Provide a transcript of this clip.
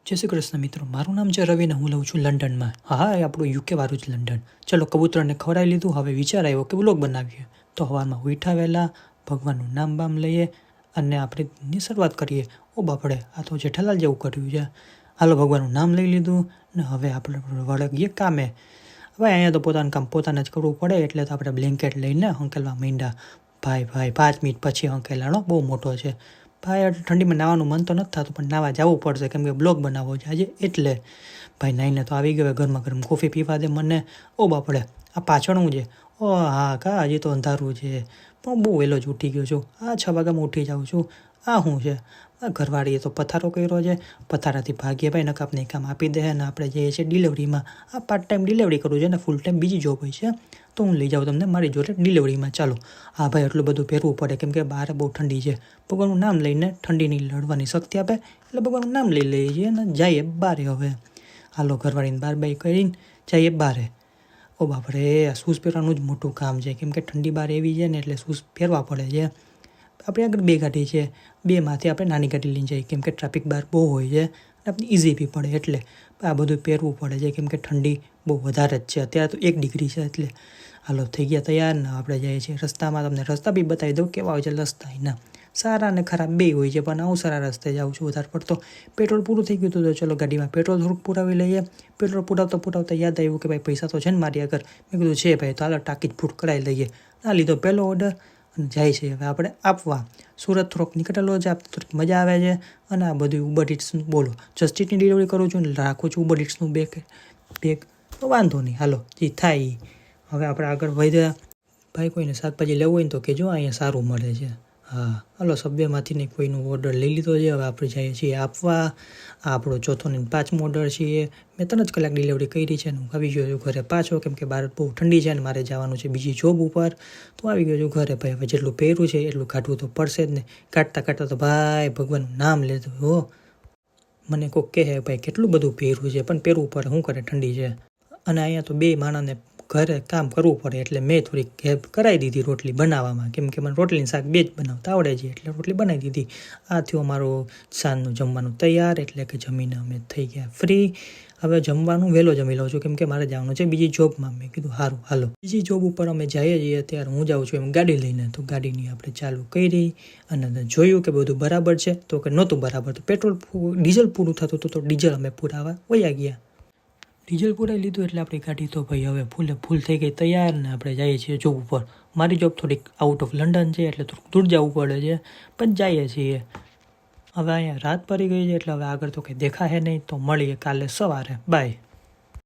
જય શ્રી કૃષ્ણ મિત્રો, મારું નામ છે રવિ ને હું લઉં છું લંડનમાં. હા, એ આપણું યુકે વાળું જ લંડન. ચલો, કબૂતરને ખવડાવી લીધું, હવે વિચાર આવ્યો કે વ્લોગ બનાવીએ. તો સવારમાં ઉઠ્યા વહેલા ભગવાનનું નામ બામ લઈએ અને આપણે શરૂઆત કરીએ. ઓ બાપડે, આ તો જેઠાલાલ જેવું કર્યું છે. હાલો, ભગવાનનું નામ લઈ લીધું ને હવે આપણે વળગીએ કામે. હવે અહીંયા તો પોતાનું કામ પોતાને જ કરવું પડે, એટલે તો આપણે બ્લેન્કેટ લઈને હંકેલવા માંડ્યા. ભાઈ 5 મિનિટ પછી હંકેલાનો બહુ મોટો છે. ભાઈ ઠંડીમાં નાવાનું મન તો નથી થતું, પણ નાવા જવું પડશે કેમ કે બ્લોગ બનાવવો છે આજે. એટલે ભાઈ નાઈને તો આવી ગયો, ગરમા ગરમ કોફી પીવા દે મને. ઓ બાપડે, આ પાછળનું છે. ઓ હા કા, હજી તો અંધારું છે, પણ બહુ વહેલો જ ઉઠી ગયો છું. 6 વાગ્યામાં ઉઠી જાઉં છું. આ શું છે? આ ઘરવાળીએ તો પથારો કર્યો છે. પથારાથી ભાગીએ ભાઈ, નકા આપણે કામ આપી દે ને આપણે જઈએ છીએ ડિલિવરીમાં. આ પાર્ટ ટાઈમ ડિલિવરી કરું છે ને ફૂલ ટાઈમ બીજી જોબ હોય છે, તો હું લઈ જાઉં તમને મારી જોડે ડિલિવરીમાં. ચાલો. હા ભાઈ, એટલું બધું પહેરવું પડે કેમ કે બહાર બહુ ઠંડી છે. ભગવાનનું નામ લઈને ઠંડીની લડવાની શક્તિ આપે, એટલે ભગવાનનું નામ લઈ લઈએ છીએ અને જઈએ બારે. હવે હાલો, ઘરવાળીને બાર કરીને જઈએ બારે. ઓ બાપરે, આ શૂઝ પહેરવાનું જ મોટું કામ છે કેમ કે ઠંડી બહાર એવી છે ને એટલે શૂઝ પહેરવા પડે છે. આપણે આગળ 2 ગાડી છે, 2માંથી આપણે નાની ગાડી લઈને જઈએ કેમ કે ટ્રાફિક બહાર બહુ હોય છે અને આપણે ઇઝી બી પડે, એટલે આ બધું પહેરવું પડે છે કેમ કે ઠંડી બહુ વધારે જ છે. અત્યારે તો 1 ડિગ્રી છે. એટલે હાલો, થઈ ગયા તૈયાર ને આપણે જઈએ છીએ રસ્તામાં. તમને રસ્તા બી બતાવી દઉં કેવા હોય છે રસ્તા. એના સારા અને ખરાબ બે હોય છે, પણ હું સારા રસ્તે જાઉં છું. વધારે પડતો પેટ્રોલ પૂરું થઈ ગયું હતું તો ચલો ગાડીમાં પેટ્રોલ થોડુંક પુરાવી લઈએ. પેટ્રોલ પુરાવતા યાદ આવ્યું કે ભાઈ પૈસા તો છે ને મારી આગળ. મેં કીધું છે ભાઈ, તો હાલો ટાંકી જ ફૂટ કરાવી લઈએ. આ લીધો પહેલો ઓર્ડર અને જાય છે હવે આપણે આપવા. સુરત થોડોક નીકળેલો છે, આપણે થોડીક મજા આવે છે. અને આ બધું ઉબર ઇટ્સનું બોલો, જસ્ટ ઇટની ડિલિવરી કરું છું ને રાખું છું ઉબર ઇટ્સનું બેગ તો વાંધો નહીં. હાલો, જે થાય. હવે આપણે આગળ વધ્યા. ભાઈ, કોઈને શાકભાજી લેવું હોય ને તો કહેજો, અહીંયા સારું મળે છે. હા હાલો, સબ્વેમાંથી ને કોઈનો ઓર્ડર લઈ લીધો છે. હવે આપણે જઈએ છીએ આપવા. આ આપણો 4થો ને 5મો ઓર્ડર છે. મેં 3 જ કલાક ડિલિવરી કરી છે ને હું આવી ગયો છું ઘરે પાછો કેમ કે બહાર બહુ ઠંડી છે ને મારે જવાનું છે બીજી જોબ ઉપર. તો આવી ગયો છું ઘરે. ભાઈ હવે જેટલું પહેર્યું છે એટલું કાઢવું તો પડશે જ ને. કાઢતા તો ભાઈ ભગવાનનું નામ લેતું હો. મને કોઈક કહે ભાઈ કેટલું બધું પહેર્યું છે, પણ પહેરવું પડે, શું કરે, ઠંડી છે. અને અહીંયા તો 2 માણસને ઘરે કામ કરવું પડે, એટલે મેં થોડીક હેલ્પ કરાવી દીધી રોટલી બનાવવામાં કેમ કે મને રોટલીને શાક 2 જ બનાવતા આવડે છે, એટલે રોટલી બનાવી દીધી. આ થયું અમારું સાંજનું જમવાનું તૈયાર, એટલે કે જમીને અમે થઈ ગયા ફ્રી. હવે જમવાનું વહેલો જમી લઉં છું કેમ કે મારે જવાનું છે બીજી જોબમાં. મેં કીધું સારું હાલો, બીજી જોબ ઉપર અમે જઈએ છીએ. ત્યારે હું જાઉં છું એમ ગાડી લઈને. તો ગાડીની આપણે ચાલુ કરી અને જોયું કે બધું બરાબર છે, તો કે નહોતું બરાબર. તો ડીઝલ પૂરું થતું હતું તો ડીઝલ અમે પુરાવા વયા ગયા. ડીઝલ પુરાઈ લીધું એટલે આપણી ગાડી તો ભાઈ હવે ફૂલ થઈ ગઈ તૈયાર ને આપણે જઈએ છીએ જોબ ઉપર. મારી જોબ થોડીક આઉટ ઓફ લંડન છે, એટલે થોડુંક દૂર જવું પડે છે, પણ જઈએ છીએ. હવે અહીંયા રાત પડી ગઈ છે એટલે હવે આગળ તો કંઈ દેખાશે નહીં. તો મળીએ કાલે સવારે. બાય.